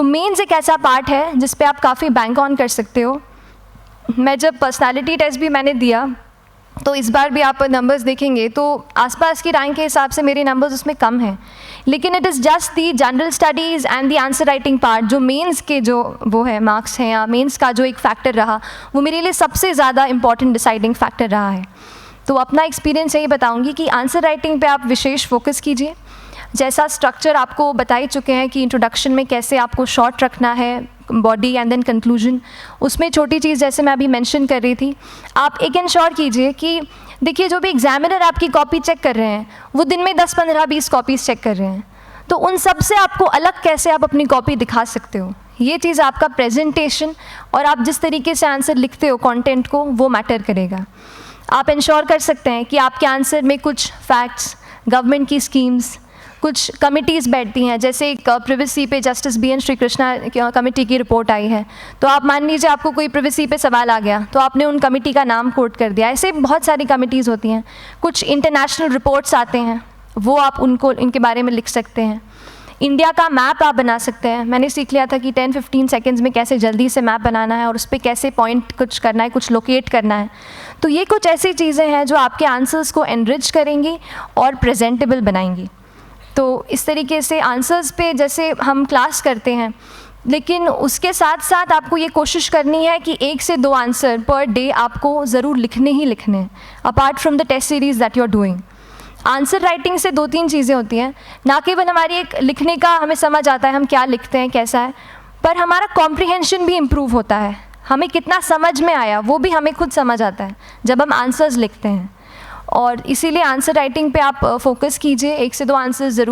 तो मेंस एक ऐसा पार्ट है जिस पे आप काफ़ी बैंक ऑन कर सकते हो। मैं जब पर्सनालिटी टेस्ट भी मैंने दिया तो इस बार भी आप नंबर्स देखेंगे तो आसपास की रैंक के हिसाब से मेरे नंबर्स उसमें कम हैं, लेकिन it is just the general studies and the answer writing part, जो मेंस के जो वो है मार्क्स हैं या मेंस का जो एक फैक्टर रहा, वो मेरे लिए सबसे ज़्यादा इंपॉर्टेंट डिसाइडिंग फैक्टर रहा है। तो अपना एक्सपीरियंस यही बताऊंगी कि आंसर राइटिंग पे आप विशेष फोकस कीजिए। जैसा स्ट्रक्चर आपको बता ही चुके हैं कि इंट्रोडक्शन में कैसे आपको शॉर्ट रखना है, बॉडी एंड देन कंक्लूजन, उसमें छोटी चीज़ जैसे मैं अभी मेंशन कर रही थी, आप एक इंश्योर कीजिए कि देखिए जो भी एग्जामिनर आपकी कॉपी चेक कर रहे हैं वो दिन में 10, 15, 20 कॉपीज़ चेक कर रहे हैं, तो उन सब से आपको अलग कैसे आप अपनी कॉपी दिखा सकते हो, ये चीज़ आपका प्रेजेंटेशन और आप जिस तरीके से आंसर लिखते हो कंटेंट को, वो मैटर करेगा। आप इंश्योर कर सकते हैं कि आपके आंसर में कुछ फैक्ट्स, गवर्नमेंट की स्कीम्स, कुछ कमिटीज़ बैठती हैं, जैसे एक प्रिवेसी पे justice BN Shri Krishna committee की रिपोर्ट आई है, तो आप मान लीजिए आपको कोई प्रिवेसी पे सवाल आ गया तो आपने उन कमेटी का नाम कोट कर दिया। ऐसे बहुत सारी कमिटीज़ होती हैं। कुछ इंटरनेशनल रिपोर्ट्स आते हैं, वो आप उनको इनके बारे में लिख सकते हैं। इंडिया का मैप आप बना सकते हैं। मैंने सीख लिया था कि 10-15 सेकेंड्स में कैसे जल्दी से मैप बनाना है और उस पर कैसे पॉइंट कुछ करना है, कुछ लोकेट करना है। तो ये कुछ ऐसी चीज़ें हैं जो आपके आंसर्स को एनरिच करेंगी और प्रेजेंटेबल बनाएंगी। तो इस तरीके से आंसर्स पे जैसे हम क्लास करते हैं, लेकिन उसके साथ साथ आपको ये कोशिश करनी है कि 1 से 2 आंसर पर डे आपको ज़रूर लिखने ही लिखने हैं, apart from the test series that you are doing. Answer writing से 2-3 चीज़ें होती हैं, ना केवल हमारी एक लिखने का हमें समझ आता है हम क्या लिखते हैं कैसा है, पर हमारा कॉम्प्रिहेंशन भी इम्प्रूव होता है। हमें कितना समझ में आया वो भी हमें खुद समझ आता है जब हम आंसर्स लिखते हैं। और इसीलिए आंसर राइटिंग पे आप फोकस कीजिए, 1 से 2 आंसर्स ज़रूर